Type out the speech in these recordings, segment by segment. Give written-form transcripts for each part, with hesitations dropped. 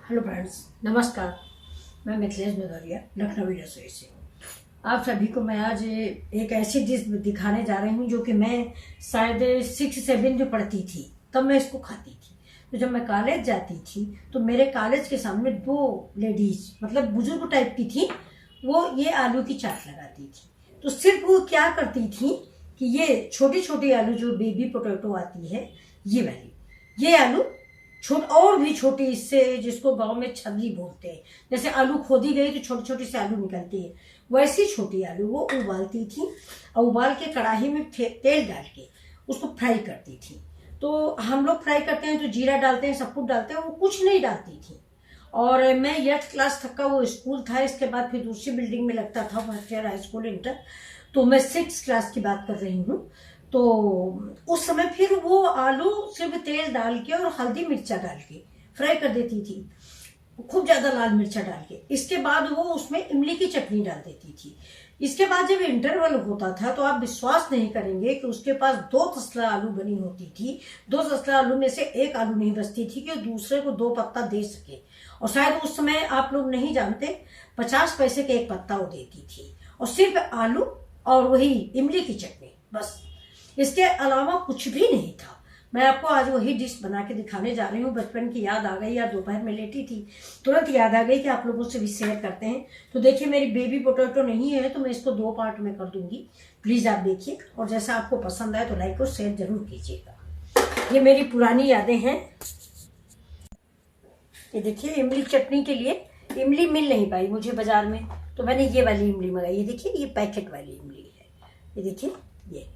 Hello friends, नमस्कार। मैं मिथिलेश भदौरिया, लखनवी रसोई से। आप सभी को मैं आज एक ऐसी डिश दिखाने जा रही हूँ जो कि मैं शायद 6-7 जो पढ़ती थी तब मैं इसको खाती थी। तो जब मैं कॉलेज जाती थी तो मेरे कॉलेज के सामने 2 लेडीज मतलब बुजुर्ग टाइप की थी, वो ये आलू की चाट लगाती थी। तो सिर्फ वो क्या करती थी कि ये छोटी छोटी आलू जो बेबी पोटैटो आती है, ये वाली, ये आलू और भी छोटी, इससे जिसको गांव में छल्ली बोलते हैं, जैसे आलू खोदी गई तो छोटी छोटी से आलू निकलती है, वैसी छोटी आलू वो उबालती थी और उबाल के कढ़ाई में तेल डाल के उसको फ्राई करती थी। तो हम लोग फ्राई करते हैं तो जीरा डालते हैं, सब कुछ डालते हैं, वो कुछ नहीं डालती थी। और मैं 8th क्लास तक का वो स्कूल था, इसके बाद फिर दूसरी बिल्डिंग में लगता था first year high school inter, तो मैं 6th क्लास की बात कर रही हूँ। तो उस समय फिर वो आलू सिर्फ तेल डाल के और हल्दी मिर्चा डाल के फ्राई कर देती थी, खूब ज्यादा लाल मिर्चा डाल के। इसके बाद वो उसमें इमली की चटनी डाल देती थी। इसके बाद जब इंटरवल होता था तो आप विश्वास नहीं करेंगे कि उसके पास 2 तसला आलू बनी होती थी। 2 तसला आलू में से एक आलू नहीं बचती थी कि दूसरे को 2 पत्ता दे सके। और शायद उस समय आप लोग नहीं जानते, 50 पैसे के एक पत्ता वो देती थी, और सिर्फ आलू और वही इमली की चटनी, बस। इसके अलावा कुछ भी नहीं था। मैं आपको आज वही डिश बना के दिखाने जा रही हूँ। बचपन की याद आ गई, या दोपहर में लेटी थी तुरंत याद आ गई कि आप लोगों से भी शेयर करते हैं। तो देखिए, मेरी बेबी पोटैटो नहीं है तो मैं इसको 2 पार्ट में कर दूंगी। प्लीज आप देखिए, और जैसा आपको पसंद आए तो लाइक और शेयर जरूर कीजिएगा। ये मेरी पुरानी यादें हैं। ये देखिए, इमली चटनी के लिए इमली मिल नहीं पाई मुझे बाजार में, तो मैंने ये वाली इमली मंगाई। ये देखिए, ये पैकेट वाली इमली है। ये देखिए, ये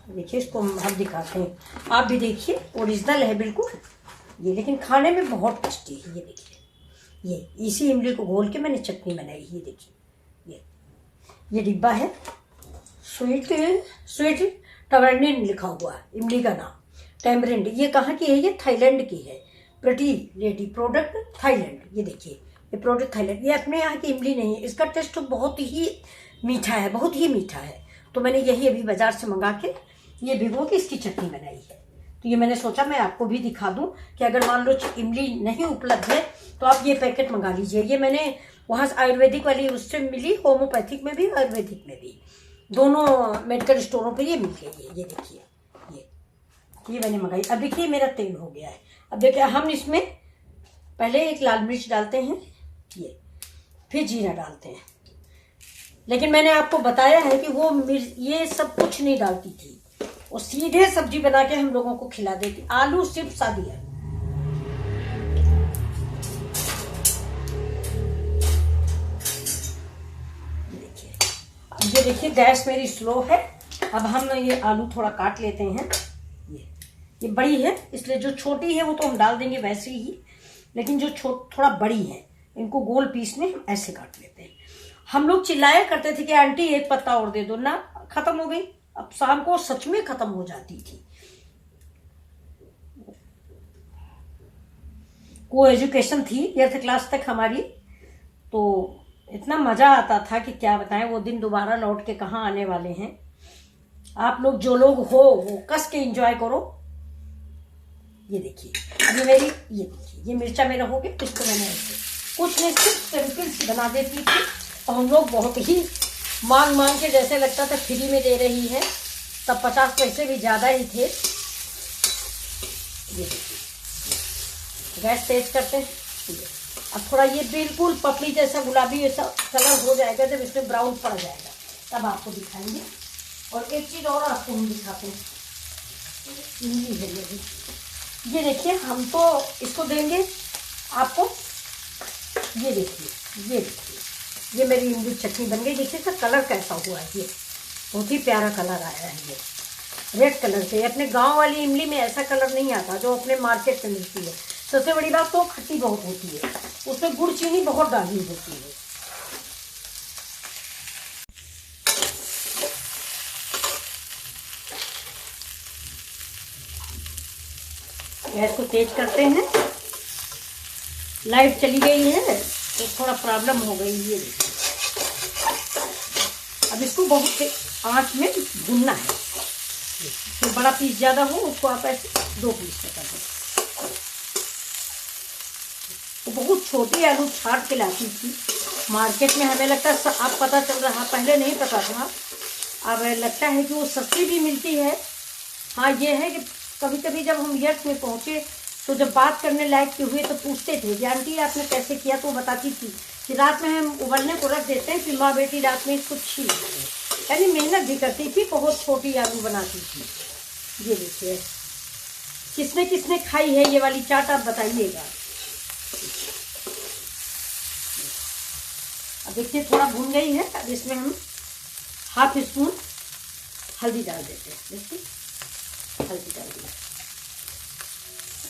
देखिए, इसको हम दिखाते हैं, आप भी देखिए। ओरिजिनल है बिल्कुल ये, लेकिन खाने में बहुत टेस्टी है। ये देखिए, ये इसी इमली को घोल के मैंने चटनी बनाई। ये देखिए, ये डिब्बा है, स्वीट टैमरिंड लिखा हुआ है, इमली का नाम टैमरिंड। ये कहाँ की है? ये थाईलैंड की है। Pretty lady product Thailand. ये देखिए, ये प्रोडक्ट थाईलैंड। ये अपने यहाँ की इमली नहीं है, इसका टेस्ट बहुत ही मीठा है, बहुत ही मीठा है। तो मैंने यही अभी बाजार से मंगा के ये भिगो के इसकी चटनी बनाई है। तो ये मैंने सोचा मैं आपको भी दिखा दूं कि अगर मान लो इमली नहीं उपलब्ध है तो आप ये पैकेट मंगा लीजिए। ये मैंने वहाँ से आयुर्वेदिक वाली उससे मिली, होम्योपैथिक में भी आयुर्वेदिक में भी, दोनों मेडिकल स्टोरों पे ये मिल गई है। ये देखिए, ये मैंने मंगाई। अब देखिए, मेरा तेल हो गया है। अब देखिए, हम इसमें पहले एक लाल मिर्च डालते हैं, ये फिर जीरा डालते हैं। लेकिन मैंने आपको बताया है कि वो ये सब कुछ नहीं डालती थी, वो सीधे सब्जी बना के हम लोगों को खिला देती। आलू सिर्फ सादी है। देखिए, अब ये देखिए, गैस मेरी स्लो है। अब हम ये आलू थोड़ा काट लेते हैं। ये बड़ी है, इसलिए जो छोटी है वो तो हम डाल देंगे वैसे ही, लेकिन जो थोड़ा बड़ी है इनको गोल पीस में हम ऐसे काट लेते हैं। हम लोग चिल्लाया करते थे कि आंटी एक पत्ता और दे दो ना, खत्म हो गई। अब शाम को सच में खत्म हो जाती थी। को एजुकेशन थी 8th क्लास तक हमारी, तो इतना मजा आता था कि क्या बताएं। वो दिन दोबारा लौट के कहाँ आने वाले हैं। आप लोग जो लोग हो वो कस के एंजॉय करो। ये देखिए, अभी मेरी ये देखिए, ये मिर्चा मेरा हो गया। इसको मैंने ऐसे कुछ नहीं, सिर्फ सिंपल सी बना देती थी, और हम लोग बहुत ही मांग के, जैसे लगता था फ्री में दे रही है। तब 50 पैसे भी ज्यादा ही थे। ये देखिए, गैस तेज करते हैं। अब थोड़ा ये बिल्कुल पपड़ी जैसा गुलाबी ऐसा कलर हो जाएगा, जब इसमें ब्राउन पड़ जाएगा तब आपको दिखाएंगे। और एक चीज और आपको हम दिखाते हैं, ये देखिए, हम तो इसको देंगे आपको। ये देखिए, ये मेरी इमली चटनी बन गई। देखिए इसका कलर कैसा हुआ है, ये बहुत ही प्यारा कलर आया है। ये रेड कलर से, अपने गांव वाली इमली में ऐसा कलर नहीं आता जो अपने मार्केट में मिलती है। सबसे बड़ी बात तो खट्टी बहुत होती है, उसमें गुड़ चीनी बहुत डाली होती है। गैस को तेज करते हैं। लाइट चली गई है तो थोड़ा प्रॉब्लम हो गई। ये अब इसको बहुत आंच में भूनना है। तो बड़ा पीस ज्यादा हो उसको आप ऐसे 2 पीस में कर दो। छोटी आलू छाट के लाती थी मार्केट में। हमें लगता है अब पता चल रहा, पहले नहीं पता था, अब लगता है कि वो सस्ती भी मिलती है। हाँ ये है कि कभी कभी जब हम यर्थ में पहुँचे तो जब बात करने लायक के हुए तो पूछते थे कि आंटी आपने कैसे किया, तो वो बताती थी कि रात में हम उबलने को रख देते हैं, फिर माँ बेटी रात में इसको छील लेते हैं। यानी मेहनत भी करती थी, बहुत छोटी आलू बनाती थी। ये देखिए, किसने किसने खाई है ये वाली चाट, आप बताइएगा। अब देखिए थोड़ा भून गई है, अब इसमें हम हाफ स्पून हल्दी डाल देते हैं। देखिए हल्दी डाल दिया,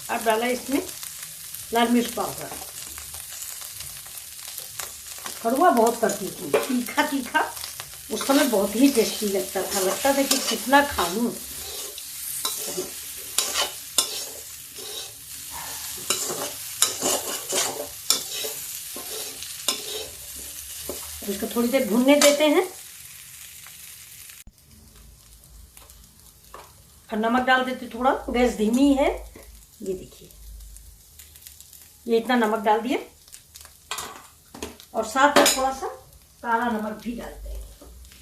अब डाला इसमें लाल मिर्च पाउडर। कड़वा बहुत करती थी, तीखा तीखा उस समय बहुत ही टेस्टी लगता था कि कितना खा लूं। इसको थोड़ी देर भूनने देते हैं और नमक डाल देते थोड़ा, गैस धीमी है। ये देखिए ये इतना नमक डाल दिया और साथ में थोड़ा सा काला नमक भी डालते हैं।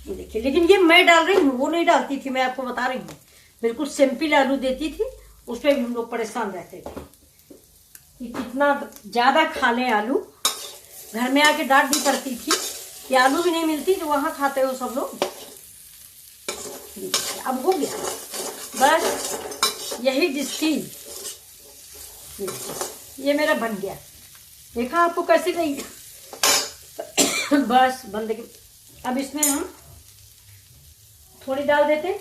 ये देखिए, लेकिन ये मैं डाल रही हूँ, वो नहीं डालती थी, मैं आपको बता रही हूँ। बिल्कुल सिंपल आलू देती थी, उस पर भी हम लोग परेशान रहते थे कि कितना ज्यादा खा लें आलू। घर में आके डांट भी पड़ती थी कि आलू भी नहीं मिलती जो वहां खाते हो सब लोग। अब हो गया, बस यही डिश थी। ये मेरा बन गया, देखा आपको कैसे नहीं। बस बंद के, अब इसमें हम थोड़ी डाल देते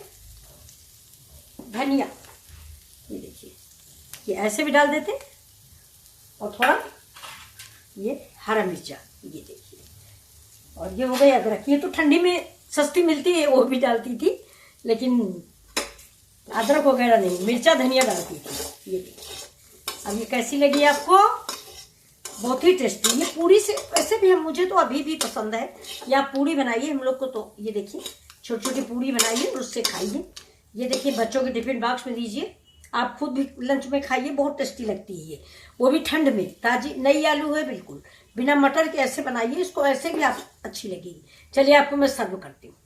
धनिया। ये देखिए, ये ऐसे भी डाल देते और थोड़ा ये हरा मिर्चा। ये देखिए, और ये हो गई अदरक। ये तो ठंडी में सस्ती मिलती है, वो भी डालती थी, लेकिन अदरक वगैरह नहीं, मिर्चा धनिया डालती थी। ये देखिए, अब ये कैसी लगी आपको? बहुत ही टेस्टी। ये पूरी से वैसे भी हम, मुझे तो अभी भी पसंद है। या पूरी बनाइए हम लोग को, तो ये देखिए छोटी छोटी पूरी बनाइए और उससे खाइए। ये देखिए बच्चों के टिफिन बॉक्स में दीजिए, आप खुद भी लंच में खाइए, बहुत टेस्टी लगती है ये, वो भी ठंड में। ताजी नई आलू है बिल्कुल, बिना मटर के ऐसे बनाइए इसको, ऐसे भी आप अच्छी लगेगी। चलिए आपको मैं सर्व करती हूँ।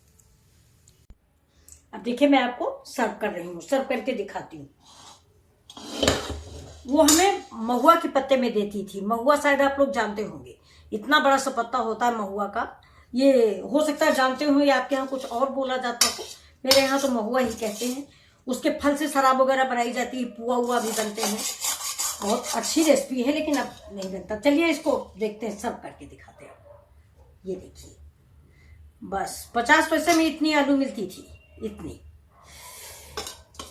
अब देखिए मैं आपको सर्व कर रही हूँ, सर्व करके दिखाती हूँ। वो हमें महुआ के पत्ते में देती थी। महुआ शायद आप लोग जानते होंगे, इतना बड़ा सा पत्ता होता है महुआ का। ये हो सकता है जानते हो या आपके यहाँ कुछ और बोला जाता हो, मेरे यहाँ तो महुआ ही कहते हैं। उसके फल से शराब वगैरह बनाई जाती है, पुआ हुआ भी बनते हैं। बहुत अच्छी रेसिपी है, लेकिन अब नहीं बनता। चलिए इसको देखते हैं, सर्व करके दिखाते हैं। ये देखिए, बस 50 पैसे में इतनी आलू मिलती थी,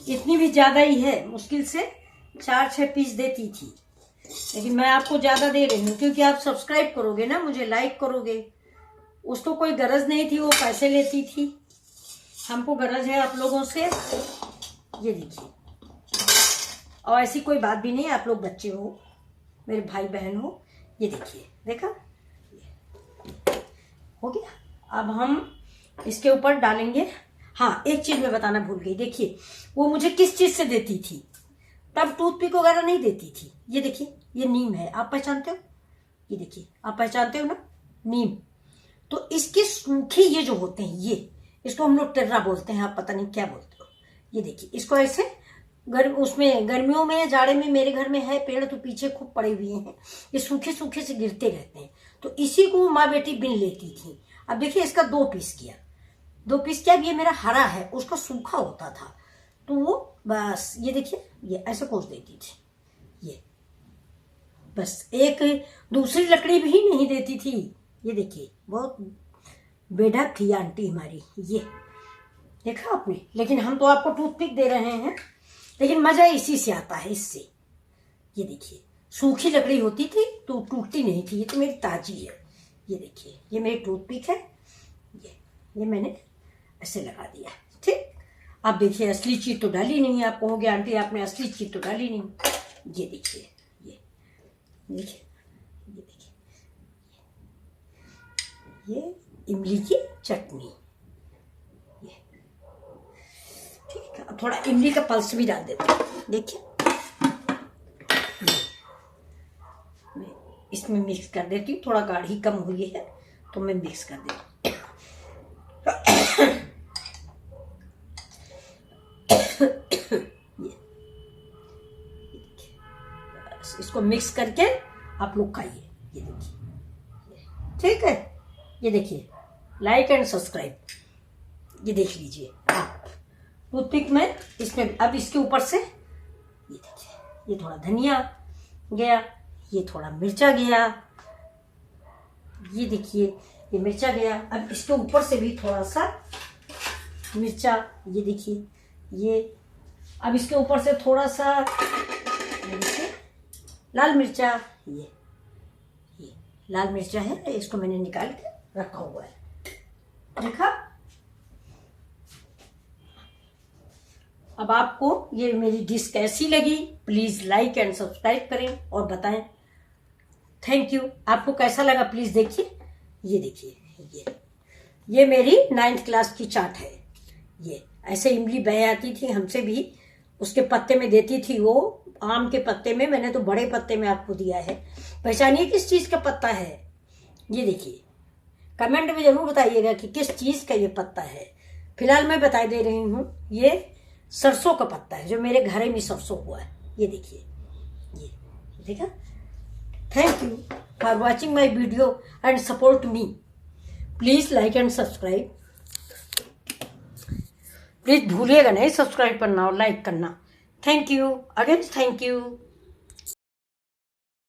इतनी भी ज्यादा ही है, मुश्किल से 4-6 पीस देती थी। लेकिन मैं आपको ज्यादा दे रही हूँ क्योंकि आप सब्सक्राइब करोगे ना, मुझे लाइक करोगे। उसको कोई गरज नहीं थी, वो पैसे लेती थी। हमको गरज है आप लोगों से। ये देखिए, और ऐसी कोई बात भी नहीं, आप लोग बच्चे हो, मेरे भाई बहन हो। ये देखिए, देखा हो गया। अब हम इसके ऊपर डालेंगे। हाँ, एक चीज मैं बताना भूल गई। देखिए वो मुझे किस चीज से देती थी, तब टूथपिक वगैरह नहीं देती थी। ये देखिए, ये नीम है, आप पहचानते हो? ये देखिए, आप पहचानते हो ना, नीम। तो इसके सूखे ये जो होते हैं, ये इसको हम लोग टिर्रा बोलते हैं, आप पता नहीं क्या बोलते हो। ये देखिए, इसको ऐसे उसमें गर्मियों में जाड़े में, मेरे घर में है पेड़ तो पीछे खूब पड़े हुए हैं, ये सूखे सूखे से गिरते रहते हैं। तो इसी को माँ बेटी बिन लेती थी। अब देखिए इसका 2 पीस किया, 2 पीस किया। ये मेरा हरा है, उसका सूखा होता था, तो वो बस ये देखिए, ये ऐसे कोस देती थी। ये बस, एक दूसरी लकड़ी भी नहीं देती थी। ये देखिए, बहुत बेढक थी आंटी हमारी। ये देखा आपने? लेकिन हम तो आपको टूथपिक दे रहे हैं, लेकिन मजा इसी से आता है, इससे। ये देखिए, सूखी लकड़ी होती थी तो टूटती नहीं थी। ये तो मेरी ताजी है। ये देखिए, ये मेरी टूथपिक है। ये मैंने ऐसे लगा दिया, ठीक। अब देखिए, असली चीज तो डाली नहीं। आप कहोगे आंटी आपने असली चीज तो डाली नहीं। ये देखिए, ये देखिए, ये देखिए, ये इमली की चटनी। ये ठीक है, अब थोड़ा इमली का पल्स भी डाल देते हैं। देखिए, इसमें मिक्स कर देती हूँ। थोड़ा गाढ़ी कम हुई है तो मैं मिक्स कर देती हूँ। इसको मिक्स करके आप लोग खाइए। ये देखिए, ठीक है। ये देखिए, लाइक एंड सब्सक्राइब। ये देख लीजिए आप टूथपिक में इसमें। अब इसके ऊपर से ये देखिए, ये थोड़ा धनिया गया, ये थोड़ा मिर्चा गया। ये देखिए, ये मिर्चा गया। अब इसके ऊपर से भी थोड़ा सा मिर्चा, ये देखिए ये। अब इसके ऊपर से थोड़ा सा लाल मिर्चा। ये लाल मिर्चा है, इसको मैंने निकाल के रखा हुआ है, देखा। अब आपको ये मेरी डिश कैसी लगी, प्लीज लाइक एंड सब्सक्राइब करें और बताएं। Thank you. आपको कैसा लगा प्लीज देखिए। ये देखिए, ये मेरी 9th क्लास की चाट है। ये ऐसे इमली बह आती थी हमसे भी, उसके पत्ते में देती थी वो, आम के पत्ते में। मैंने तो बड़े पत्ते में आपको दिया है। पहचानिए किस चीज का पत्ता है। ये देखिए, कमेंट में जरूर बताइएगा कि किस चीज का ये पत्ता है। फिलहाल मैं बता दे रही हूँ, ये सरसों का पत्ता है, जो मेरे घर में सरसों हुआ है। ये देखिए, ये देखा। Thank you for watching my video and support me. Please like and subscribe. Please भूलिएगा नहीं सब्सक्राइब करना और लाइक करना। Thank you again, thank you.